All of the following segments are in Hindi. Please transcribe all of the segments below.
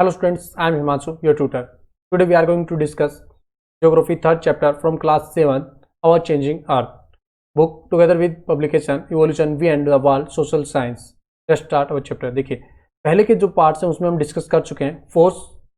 Hello students, I am Himanshu, your tutor. Today we are going to discuss Geography 3rd chapter from class 7, Our Changing Earth. Book together with publication Evolution We and the World Social Science. Let's start our chapter. देखिए पहले के जो पार्ट्स हैं उसमें हम डिस्कस कर चुके हैं. फोर्स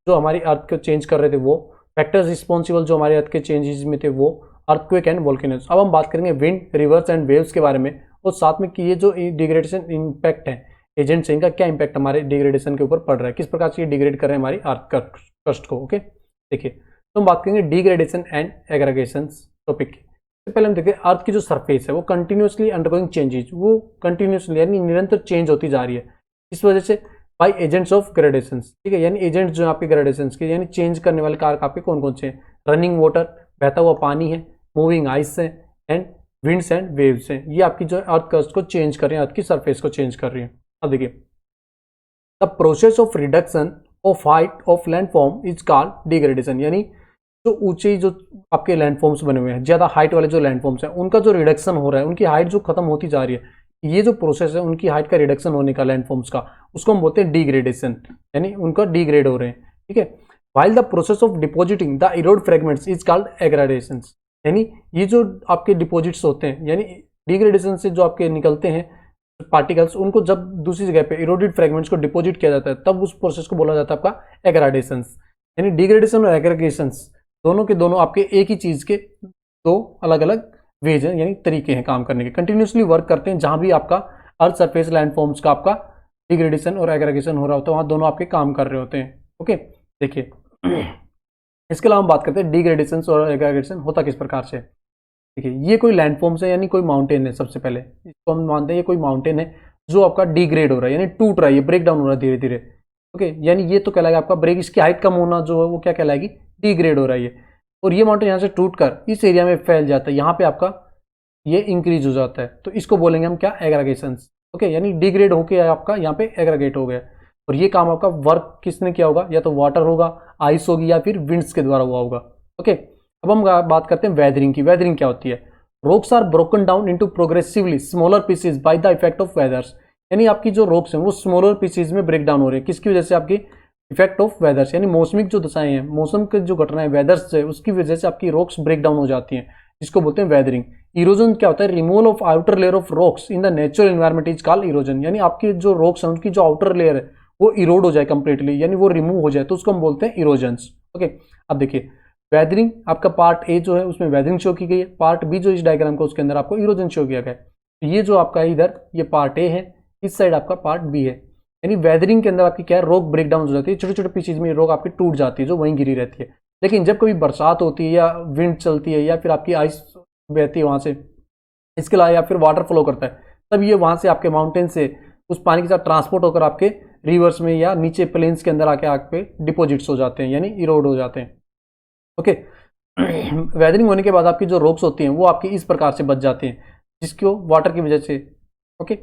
जो हमारी अर्थ को चेंज कर रहे थे वो, फैक्टर्स रिस्पॉन्सिबल जो हमारे अर्थ के चेंजेस में थे वो, अर्थक्वेक एंड वोल्केनोज. अब हम बात करेंगे विंड, रिवर्स एंड वेव्स के बारे में और साथ में कि ये जो डिग्रेडेशन इम्पैक्ट है एजेंट्स, इनका क्या इंपैक्ट हमारे डिग्रेडेशन के ऊपर पड़ रहा है, किस प्रकार से ये डिग्रेड कर रहे हैं हमारी अर्थ क्रस्ट को. ओके, देखिए तो हम बात करेंगे डिग्रेडेशन एंड एग्रीगेशन टॉपिक की. तो पहले हम देखते हैं अर्थ की जो सरफेस है वो कंटिन्यूसली अंडरगोइंग चेंजेस, वो कंटिन्यूसली यानी निरंतर चेंज होती जा रही है. इस वजह से बाय एजेंट्स ऑफ ग्रेडेशन, ठीक है, यानी एजेंट्स जो आपके ग्रेडेशन के यानी चेंज करने वाले कारक आपके कौन कौन से हैं. रनिंग वाटर, बहता हुआ पानी है, मूविंग आइस है एंड विंड्स एंड वेव्स हैं. ये आपकी जो अर्थ क्रस्ट को चेंज कर रही है, अर्थ की सरफेस को चेंज कर रही है. अब देखिए the process of reduction of height of landform is called degradation, यानी जो ऊंचे जो आपके लैंडफॉर्म्स बने हुए हैं, ज्यादा हाइट वाले जो लैंडफॉर्म्स हैं उनका जो रिडक्शन हो रहा है, उनकी हाइट जो खत्म होती जा रही है, ये जो प्रोसेस है उनकी हाइट का रिडक्शन होने का लैंडफॉर्म्स का, उसको हम बोलते हैं डिग्रेडेशन, यानी उनका डिग्रेड हो रहे हैं. ठीक है, while the process of depositing the Erode fragments is called aggradation, यानी ये जो आपके डिपोजिट्स होते हैं, यानी डिग्रेडेशन से जो आपके निकलते हैं पार्टिकल्स, उनको जब दूसरी जगह पे इरोडेड फ्रेगमेंट्स को डिपॉजिट किया जाता है तब उस प्रोसेस को बोला जाता है आपका एग्रेडेशन. यानी डिग्रेडेशन और एग्रीगेशन दोनों के दोनों आपके एक ही चीज के दो अलग अलग वेज हैं, यानी तरीके हैं काम करने के. कंटिन्यूसली वर्क करते हैं, जहां भी आपका अर्थ सरफेस लैंडफॉर्म्स का आपका डिग्रेडेशन और एग्रीगेशन हो रहा होता है वहां दोनों आपके काम कर रहे होते हैं. ओके, देखिए इसके अलावा हम बात करते हैं डिग्रेडेशन और एग्रीगेशन होता किस प्रकार से. देखिए ये कोई लैंडफॉर्म्स है, यानी कोई माउंटेन है. सबसे पहले इसको हम मानते हैं ये कोई माउंटेन है जो आपका डिग्रेड हो रहा है, यानी टूट रहा है, ये ब्रेक डाउन हो रहा है धीरे धीरे. ओके, यानी ये तो कहलाएगा आपका ब्रेक, इसकी हाइट कम होना जो है वो क्या कहलाएगी, डिग्रेड हो रहा है ये. और ये माउंटेन यहाँ से टूट कर इस एरिया में फैल जाता है, यहाँ पे आपका ये इंक्रीज हो जाता है, तो इसको बोलेंगे हम क्या, एग्रीगेशन. ओके, यानी डिग्रेड होके आपका यहाँ पे एग्रीगेट हो गया. और ये काम आपका वर्क किसने किया होगा, या तो वाटर होगा, आइस होगी, या फिर विंड्स के द्वारा हुआ होगा. ओके, अब हम बात करते हैं वेदरिंग की. वेदरिंग क्या होती है, rocks are broken down into progressively smaller pieces by the effect of weathers, यानी आपकी जो रॉक्स हैं वो स्मॉलर पीसेस में ब्रेक डाउन हो रहे हैं. किसकी वजह से, आपकी इफेक्ट ऑफ वेदर्स, यानी मौसमिक जो दशाएं हैं, मौसम के जो घटनाएं वेदर्स से, उसकी वजह से आपकी रॉक्स ब्रेक डाउन हो जाती हैं, जिसको बोलते हैं वेदरिंग. इरोजन क्या होता है, removal of outer layer of rocks in the natural environment is called erosion, यानी आपकी जो रॉक्स हैं उनकी जो आउटर लेयर है वो इरोड हो जाए कंप्लीटली, यानी वो रिमूव हो जाए, तो उसको हम बोलते हैं इरोजन्स. ओके, अब देखिए वेदरिंग आपका पार्ट ए जो है उसमें वेदरिंग शो की गई है, पार्ट बी जो इस डायग्राम का उसके अंदर आपको इरोजन शो किया गया है. तो ये जो आपका इधर ये पार्ट ए है, इस साइड आपका पार्ट बी है. यानी वेदरिंग के अंदर आपकी क्या है, रॉक ब्रेक डाउन हो जाती है, छोटे छोटे पीसेज में रॉक आपकी टूट जाती है जो वहीं गिरी रहती है. लेकिन जब कभी बरसात होती है या विंड चलती है या फिर आपकी आइस बहती है वहां से, इसके अलावा या फिर वाटर फ्लो करता है, तब ये वहां से आपके माउंटेन से उस पानी के साथ ट्रांसपोर्ट होकर आपके रिवर्स में या नीचे प्लेन्स के अंदर आके आपके डिपोजिट्स हो जाते हैं, यानी इरोड हो जाते हैं. ओके, वेदरिंग होने के बाद आपकी जो रॉक्स होती हैं वो आपकी इस प्रकार से बच जाती हैं, जिसको वाटर की वजह से, ओके,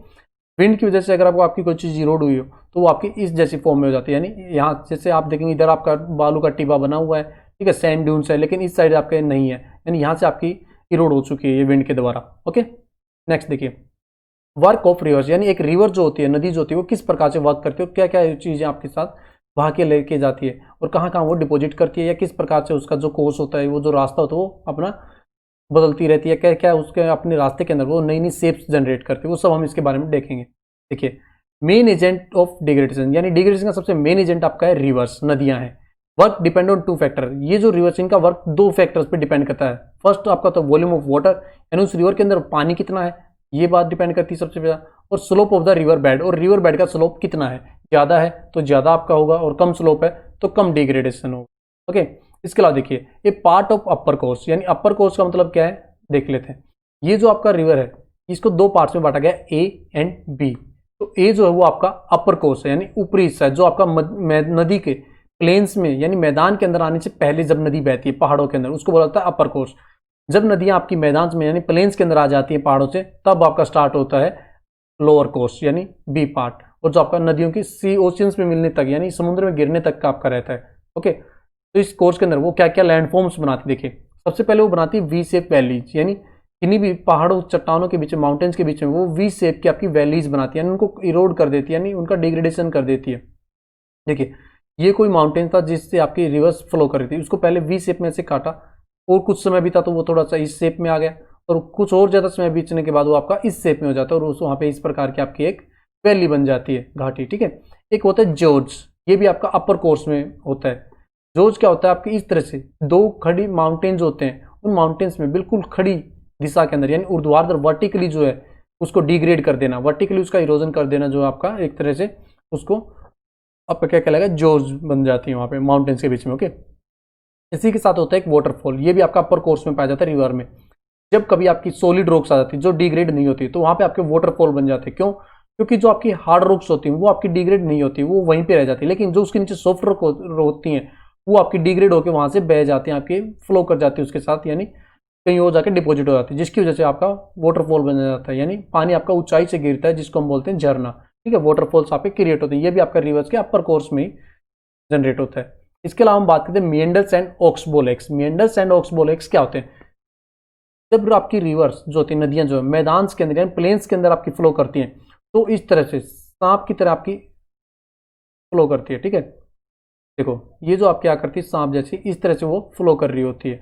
विंड की वजह से अगर आपकी कोई चीज़ इरोड हुई हो तो वो आपकी इस जैसी फॉर्म में हो जाती है. यानी यहाँ जैसे आप देखेंगे इधर आपका बालू का टिब्बा बना हुआ है, ठीक है, सैंड ड्यून्स है, लेकिन इस साइड आपके नहीं है, यानी यहाँ से आपकी इरोड हो चुकी है ये विंड के द्वारा. ओके, नेक्स्ट देखिए वर्क ऑफ रिवर्स, यानी एक रिवर जो होती है, नदी जो होती है वो किस प्रकार से वर्क करती है, क्या क्या चीज़ें आपके साथ वहाँ के लेके जाती है और कहाँ कहाँ वो डिपॉजिट करती है, या किस प्रकार से उसका जो कोर्स होता है, वो जो रास्ता होता है वो अपना बदलती रहती है, क्या क्या उसके अपने रास्ते के अंदर वो नई नई शेप्स जनरेट करती है, वो सब हम इसके बारे में देखेंगे. देखिए मेन एजेंट ऑफ डिग्रेडेशन, यानी डिग्रेडेशन का सबसे मेन एजेंट आपका है रिवर्स, नदियां हैं. Work depend on two factor, ये जो रिवर्स इनका वर्क दो फैक्टर्स पे डिपेंड करता है. फर्स्ट आपका तो वॉल्यूम ऑफ वाटर, यानी उस रिवर के अंदर पानी कितना है, ये बात डिपेंड करती है सबसे ज्यादा. और slope of the river bed, और रिवर बेड का स्लोप कितना है, ज्यादा है तो ज्यादा आपका होगा, और कम स्लोप है तो कम डिग्रेडेशन होगा. ओके, इसके अलावा देखिए ये पार्ट ऑफ अपर कोर्स, यानी अपर कोर्स का मतलब क्या है देख लेते हैं. ये जो आपका रिवर है इसको दो पार्ट्स में बांटा गया, ए एंड बी. तो ए जो है वो आपका अपर कोर्स है, यानी ऊपरी हिस्सा है, जो आपका नदी के प्लेन्स में यानी मैदान के अंदर आने से पहले जब नदी बहती है पहाड़ों के अंदर, उसको बोला जाता है अपर कोर्स. जब नदियां आपकी मैदान में यानी प्लेन्स के अंदर आ जाती हैं पहाड़ों से, तब आपका स्टार्ट होता है लोअर कोर्स यानी बी पार्ट, और जो आपका नदियों की सी ओशियंस में मिलने तक यानी समुद्र में गिरने तक का आपका रहता है. ओके, तो इस कोर्स के अंदर वो क्या क्या लैंडफॉर्म्स बनाती, देखिए सबसे पहले वो बनाती है वी शेप वैलीज, यानी किन्हीं भी पहाड़ों चट्टानों के बीच में, माउंटेन्स के बीच में वो वी शेप की आपकी वैलीज बनाती है, यानी उनको इरोड कर देती है, यानी उनका डिग्रेडेशन कर देती है. देखिए ये कोई माउंटेन था जिससे आपकी रिवर्स फ्लो कर रही थी, उसको पहले वी शेप में से काटा और कुछ समय बीता तो वो थोड़ा सा इस शेप में आ गया और कुछ और ज़्यादा समय बीतने के बाद वो आपका इस शेप में हो जाता है और उस वहाँ पे इस प्रकार की आपकी एक वैली बन जाती है, घाटी। ठीक है, एक होता है जॉर्ज, ये भी आपका अपर कोर्स में होता है। जॉर्ज क्या होता है, आपकी इस तरह से दो खड़ी माउंटेन्स होते हैं, उन माउंटेन्स में बिल्कुल खड़ी दिशा के अंदर यानी ऊर्ध्वाधर वर्टिकली जो है उसको डिग्रेड कर देना, वर्टिकली उसका इरोजन कर देना, जो आपका एक तरह से उसको आपका क्या कहलाएगा, जॉर्ज बन जाती है वहाँ पे माउंटेन्स के बीच में। ओके, इसी के साथ होता है एक वाटरफॉल, ये भी आपका अपर कोर्स में पाया जाता है रिवर में। जब कभी आपकी सॉलिड रॉक्स आ जाती है जो डिग्रेड नहीं होती तो वहाँ पे आपके वाटरफॉल बन जाते हैं। क्यों? क्योंकि जो आपकी हार्ड रॉक्स होती हैं वो आपकी डिग्रेड नहीं होती, वो वहीं पे रह जाती है, लेकिन जो उसके नीचे सॉफ्ट रॉक होती हैं वो आपकी डिग्रेड होकर वहाँ से बह जाती हैं, आपके फ्लो कर जाती है उसके साथ, यानी कहीं और जाके डिपॉजिट हो जाती है, जिसकी वजह से आपका वाटरफॉल बन जाता है, यानी पानी आपका ऊंचाई से गिरता है जिसको हम बोलते हैं झरना। ठीक है, वाटरफॉल्स आप क्रिएट होते हैं, ये भी आपका रिवर्स के अपर कोर्स में ही जनरेट होता है। इसके अलावा हम बात करते हैं meanders and oxbow lakes. Meanders and oxbow lakes क्या होते हैं? जब आपकी रिवर्स जो होती है, नदियां जो है मैदान के अंदर यानी प्लेन्स के अंदर आपकी फ्लो करती हैं तो इस तरह से सांप की तरह आपकी फ्लो करती है। ठीक है, देखो ये जो आप क्या करती है सांप जैसी इस तरह से वो फ्लो कर रही होती है।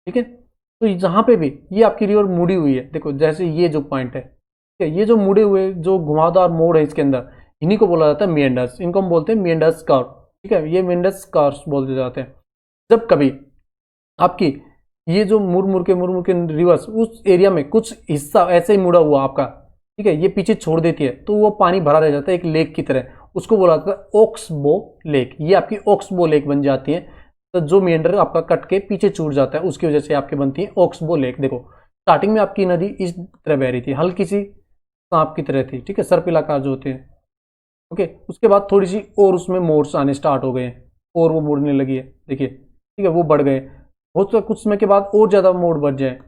ठीक है, तो जहां पे भी ये आपकी रिवर मुड़ी हुई है, देखो जैसे ये जो पॉइंट है, ठीक है, ये जो मुड़े हुए जो घुमावदार मोड़ है इसके अंदर, इन्हीं को बोला जाता है मिएंडर्स, इनको हम बोलते हैं मिएंडर्स कर्व। ठीक है, ये मिएंडर्स कर्व्स बोलते जाते हैं। जब कभी आपकी ये जो मुड़ के रिवर्स उस एरिया में कुछ हिस्सा ऐसे ही मुड़ा हुआ आपका, ठीक है, ये पीछे छोड़ देती है तो वो पानी भरा रह जाता है एक लेक की तरह, उसको बोला जाता है ऑक्सबो लेक। ये आपकी ऑक्सबो लेक बन जाती है, तो जो मेंढर आपका कट के पीछे छूट जाता है उसकी वजह से आपकी बनती है ऑक्सबो लेक। देखो स्टार्टिंग में आपकी नदी इस तरह बह रही थी, हल्की सी सांप की तरह थी, ठीक है, सर्पिलाकार जो होते हैं। ओके, उसके बाद थोड़ी सी और उसमें मोड्स आने स्टार्ट हो गए हैं और वो मुड़ने लगी है, देखिए, ठीक है, वो बढ़ गए। हो सकता है कुछ समय के बाद और ज़्यादा मोड़ बढ़ जाए,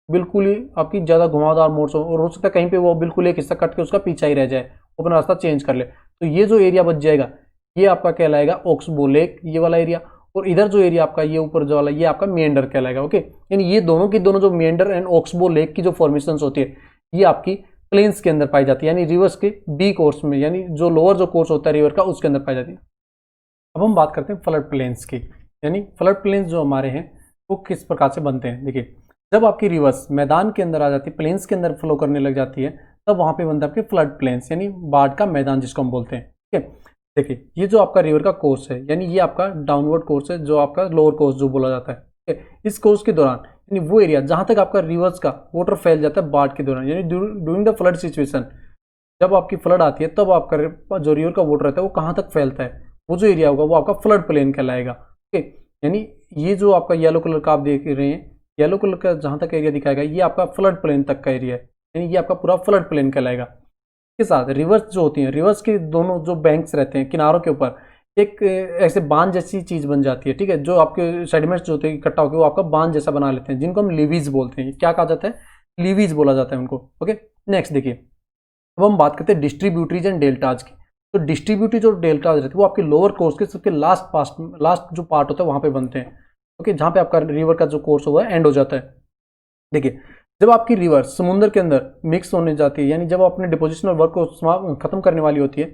बिल्कुल ही आपकी ज़्यादा घुमावदार मोड्स हो, और हो सकता है कहीं पे वो बिल्कुल एक हिस्सा कट के उसका पीछा ही रह जाए, वो अपना रास्ता चेंज कर ले, तो ये जो एरिया बच जाएगा ये आपका कहलाएगा ऑक्सबो लेक, ये वाला एरिया। और इधर जो एरिया आपका ये ऊपर जो वाला ये आपका मेंढर कहलाएगा। ओके, यानी ये दोनों की दोनों जो मेंढर एंड ऑक्सबो लेक की जो फॉर्मेशन होती है ये आपकी प्लेन्स के अंदर पाई जाती है, यानी रिवर्स के बी कोर्स में, यानी जो लोअर जो कोर्स होता है रिवर का उसके अंदर पाई जाती है। अब हम बात करते हैं फ्लड प्लेन्स की, यानी फ्लड प्लेन्स जो हमारे हैं वो किस प्रकार से बनते हैं। देखिए, जब आपकी रिवर्स मैदान के अंदर आ जाती है, प्लेन्स के अंदर फ्लो करने लग जाती है, तब वहां पे बनता है आपके फ्लड प्लेन्स, यानी बाढ़ का मैदान जिसको हम बोलते हैं। ठीक है, देखिए ये जो आपका रिवर का कोर्स है, यानी ये आपका डाउनवर्ड कोर्स है, जो आपका लोअर कोर्स जो बोला जाता है। ठीक है, इस कोर्स के दौरान यानी वो एरिया जहां तक आपका रिवर्स का वाटर फैल जाता है बाढ़ के दौरान, यानी ड्यूरिंग द फ्लड सिचुएशन, जब आपकी फ्लड आती है तब आपका जो रिवर का वाटर रहता है वो कहाँ तक फैलता है, वो जो एरिया होगा वो आपका फ्लड प्लेन कहलाएगा। ठीक है, यानी ये जो आपका येलो कलर का आप देख रहे हैं, येलो कलर का जहां तक एरिया दिखाएगा ये आपका फ्लड प्लेन तक का एरिया है, यानी ये आपका पूरा फ्लड प्लेन कहलाएगा। इसके साथ रिवर्स जो होती हैं, रिवर्स के दोनों जो बैंक्स रहते हैं किनारों के ऊपर एक ऐसे बांध जैसी चीज बन जाती है। ठीक है, जो आपके सेडिमेंट्स जो होते हैं इकट्ठा होकर वो आपका बांध जैसा बना लेते हैं, जिनको हम लीवीज बोलते हैं। क्या कहा जाता है? लीवीज बोला जाता है उनको। ओके, नेक्स्ट देखिए, अब हम बात करते हैं डिस्ट्रीब्यूटरीज एंड डेल्टाज की। तो डिस्ट्रीब्यूटरीज और डेल्टाज रहते हैं वो आपके लोअर कोर्स के सबके लास्ट जो पार्ट होता है वहां पे बनते हैं। ओके, जहां पे आपका रिवर का जो कोर्स हुआ है एंड हो जाता है। देखिए, जब आपकी रिवर समुद्र के अंदर मिक्स होने जाती है, यानी जब अपने डिपोजिशनल वर्क को खत्म करने वाली होती है,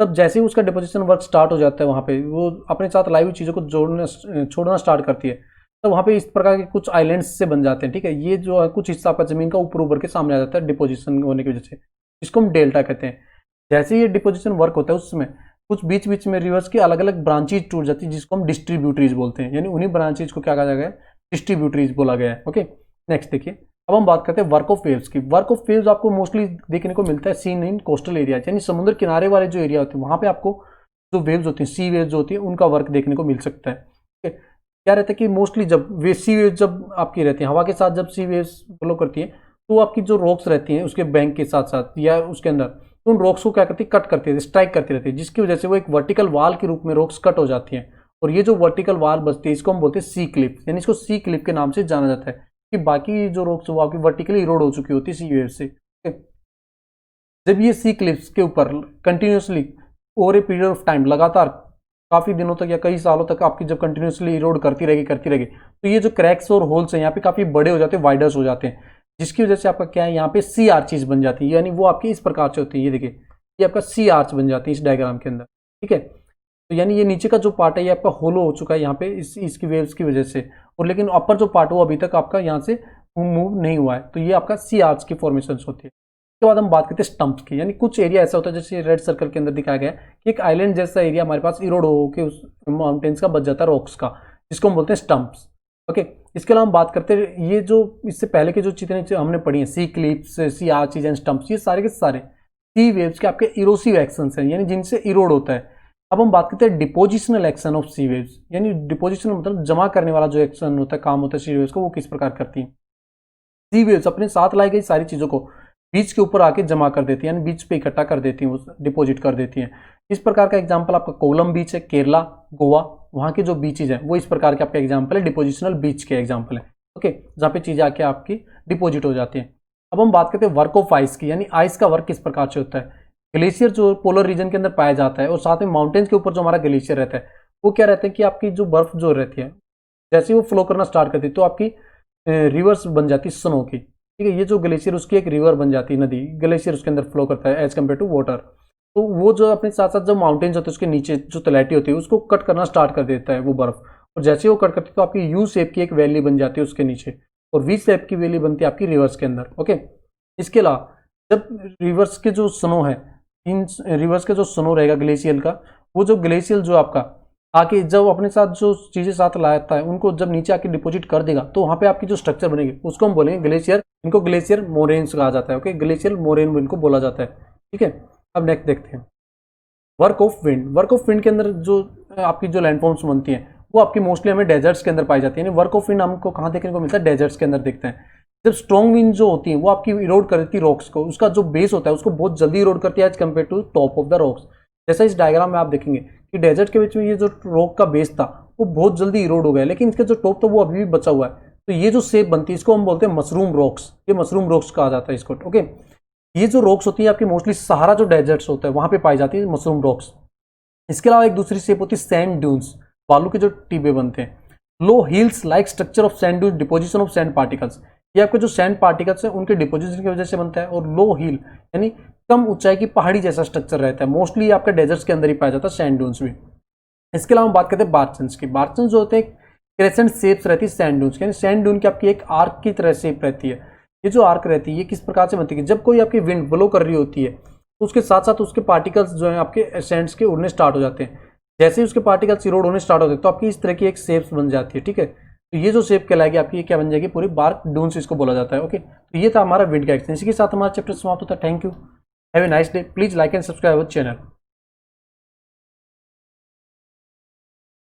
तब जैसे ही उसका डिपोजिशन वर्क स्टार्ट हो जाता है वहाँ पे वो अपने साथ लाई हुई चीज़ों को छोड़ना स्टार्ट करती है, तो वहाँ पे इस प्रकार के कुछ आइलैंड्स से बन जाते हैं। ठीक है, ये जो है कुछ हिस्सा आपका जमीन का ऊपर उभर के सामने आ जाता है डिपोजिशन होने की वजह से, इसको हम डेल्टा कहते हैं। जैसे ही ये डिपोजिशन वर्क होता है उसमें कुछ बीच बीच में रिवर्स की अलग अलग ब्रांचेज टूट जाती है, जिसको हम डिस्ट्रीब्यूटरीज बोलते हैं, यानी उन्हीं ब्रांचेज को क्या कहा गया है? डिस्ट्रीब्यूटरीज बोला गया है। ओके, नेक्स्ट देखिए, अब हम बात करते हैं वर्क ऑफ वेव्स की। वर्क ऑफ वेव्स आपको मोस्टली देखने को मिलता है सीन इन कोस्टल एरिया, यानी समुद्र किनारे वाले जो एरिया होते हैं वहां पे आपको जो वेव्स होती हैं, सी वेव्स जो होती है, उनका वर्क देखने को मिल सकता है। ठीक है, क्या रहता है कि मोस्टली जब वे सी वेव्स जब आपकी रहती है हवा के साथ, जब सी वेव्स फ्लो करती है तो आपकी जो रॉक्स रहती हैं उसके बैंक के साथ साथ या उसके अंदर, तो उन रॉक्स को क्या करती है? कट करती है, स्ट्राइक करती रहती है, जिसकी वजह से वो एक वर्टिकल वाल के रूप में रॉक्स कट हो जाती हैं, और ये जो वर्टिकल वाल बचती है इसको हम बोलते हैं सी क्लिप, यानी इसको सी क्लिप के नाम से जाना जाता है कि बाकी जो रॉक्स वो आपकी वर्टिकली इरोड हो चुकी होती है सी वेव से। जब ये सी क्लिप्स के ऊपर continuously over a period of time, लगातार काफी दिनों तक या कई सालों तक आपकी जब कंटिन्यूसली इरोड करती रहेगी, तो ये जो क्रैक्स और होल्स हैं यहाँ पे काफी बड़े हो जाते हैं, वाइडर्स हो जाते हैं, जिसकी वजह से आपका क्या है, यहाँ पे सी आर्चेज बन जाती है, यानी वो आपकी इस प्रकार से होती है। ये देखिए, ये आपका सी आर्च बन जाती है इस डायग्राम के अंदर। ठीक है, तो यानी ये नीचे का जो पार्ट है ये आपका होलो हो चुका है यहाँ पे इसकी वेव्स की वजह से, और लेकिन अपर जो पार्ट वो अभी तक आपका यहाँ से मूव नहीं हुआ है। तो ये आपका सी आर्च की फॉर्मेशन होती है। उसके बाद हम बात करते हैं स्टम्प्स की, यानी कुछ एरिया ऐसा होता है जैसे रेड सर्कल के अंदर दिखाया गया है कि एक आइलैंड जैसा एरिया हमारे पास इरोड होकर उस माउंटेन्स का बच जाता है, रॉक्स का, जिसको हम बोलते हैं स्टम्प्स। ओके, इसके अलावा हम बात करते हैं ये जो इससे पहले की जो चीजें हमने पढ़ी हैं, sea cliffs, sea arches and stumps, ये सारे के सारे सी वेव्स के आपके इरोसिव एक्शंस हैं, यानी जिनसे इरोड होता है। अब हम बात करते हैं depositional action of sea waves, यानी डिपोजिशनल मतलब जमा करने वाला जो एक्शन होता है, काम होता है सी वेव्स को, वो किस प्रकार करती है। सी वेव्स अपने साथ लाई गई सारी चीजों को बीच के ऊपर आके जमा कर देती है, यानी बीच पे इकट्ठा कर देती है, वो डिपोजिट कर देती है। इस प्रकार का एग्जांपल आपका कोलम बीच है, केरला, गोवा, वहां के जो बीचेज हैं वो इस प्रकार के आपका एग्जांपल है, डिपोजिशनल बीच के एग्जांपल है। ओके, जहाँ पे चीजें आके आपकी डिपोजिट हो जाती हैं। अब हम बात करते हैं वर्क ऑफ आइस की, यानी आइस का वर्क किस प्रकार से होता है। ग्लेशियर जो पोलर रीजन के अंदर पाया जाता है, और साथ में माउंटेन्स के ऊपर जो हमारा ग्लेशियर रहता है, वो क्या रहता है कि आपकी जो बर्फ जो रहती है जैसे वो फ्लो करना स्टार्ट करती है तो आपकी रिवर्स बन जाती है स्नो की। ठीक है, ये जो ग्लेशियर उसकी एक रिवर बन जाती है, नदी, ग्लेशियर उसके अंदर फ्लो करता है एज कम्पेयर टू वाटर। तो वो जो अपने साथ साथ जो माउंटेन्स होते हैं उसके नीचे जो तलहटी होती है उसको कट करना स्टार्ट कर देता है वो बर्फ, और जैसे वो कट करती है तो आपकी यू शेप की एक वैली बन जाती है उसके नीचे, और वी शेप की वैली बनती है आपकी रिवर्स के अंदर। ओके, इसके अलावा जब रिवर्स के जो स्नो है, इन रिवर्स के जो स्नो रहेगा ग्लेशियल का, वो जो ग्लेशियल जो आपका आके जब अपने साथ जो चीजें साथ लाता है उनको जब नीचे आके डिपोजिट कर देगा तो वहां पे आपकी जो स्ट्रक्चर बनेगी उसको हम बोलेंगे ग्लेशियर। इनको ग्लेशियर मोरेन्स कहा जाता है। ओके, ग्लेशियर मोरेन इनको बोला जाता है। ठीक है, अब नेक्स्ट देखते हैं work of wind. Work of wind के अंदर जो आपकी जो लैंडफॉर्म्स बनती हैं वो आपकी मोस्टली हमें डेजर्ट्स के अंदर पाई जाती है। यानी वर्क ऑफ विंड हमको कहाँ देखने को मिलता है, डेजर्ट्स के अंदर दिखते हैं। जब स्ट्रॉन्ग विंड जो होती है वो आपकी इरोड कर देती है रॉक्स को, उसका जो बेस होता है उसको बहुत जल्दी इरोड करती है as compared to top of the rocks. जैसा इस डायग्राम में आप देखेंगे कि डेजर्ट के बीच में ये जो रॉक का बेस था वो बहुत जल्दी इरोड हो गया, लेकिन इसका जो टॉप था वो अभी भी बचा हुआ है। तो ये जो शेप बनती है इसको हम बोलते हैं मशरूम रॉक्स, ये मशरूम रॉक्स कहा जाता है इसको। ओके, ये जो रॉक्स होती है आपकी मोस्टली सहारा जो डेजर्ट्स होता है वहां पे पाई जाती है मशरूम रॉक्स। इसके अलावा एक दूसरी शेप होती है सैंड ड्यून्स, बालू के जो टीबे बनते हैं। लो hills like structure of sand dunes, deposition of sand particles, ये आपके जो सैंड पार्टिकल्स है उनके डिपोजिशन की वजह से बनता है। और लो हिल यानी कम ऊंचाई की पहाड़ी जैसा स्ट्रक्चर रहता है, मोस्टली आपके डेजर्ट्स के अंदर ही पाया जाता है सैंड ड्यून्स भी। इसके अलावा हम बात करते हैं बार्चन्स की। बार्चन्स जो होते हैं क्रेसेंट शेप्स रहती है सैंड ड्यून्स की, यानी सैंड ड्यून की आपकी एक आर्क की तरह शेप रहती है। ये जो आर्क रहती है ये किस प्रकार से बनती है, जब कोई आपकी विंड ब्लो कर रही होती है तो उसके साथ साथ उसके पार्टिकल्स जो है आपके सैंड्स के उड़ने स्टार्ट हो जाते हैं। जैसे ही उसके पार्टिकल्स इरोड होने स्टार्ट होते हैं तो आपकी इस तरह की एक शेप्स बन जाती है। ठीक है, तो ये जो शेप कहलाएगी आपकी, ये क्या बन जाएगी, पूरी बार्क ड्यून्स इसको बोला जाता है। ओके, तो ये था हमारा विंड का एक्शन। इसी के साथ हमारा चैप्टर समाप्त होता है। Thank you, have a nice day. Please like and subscribe our channel.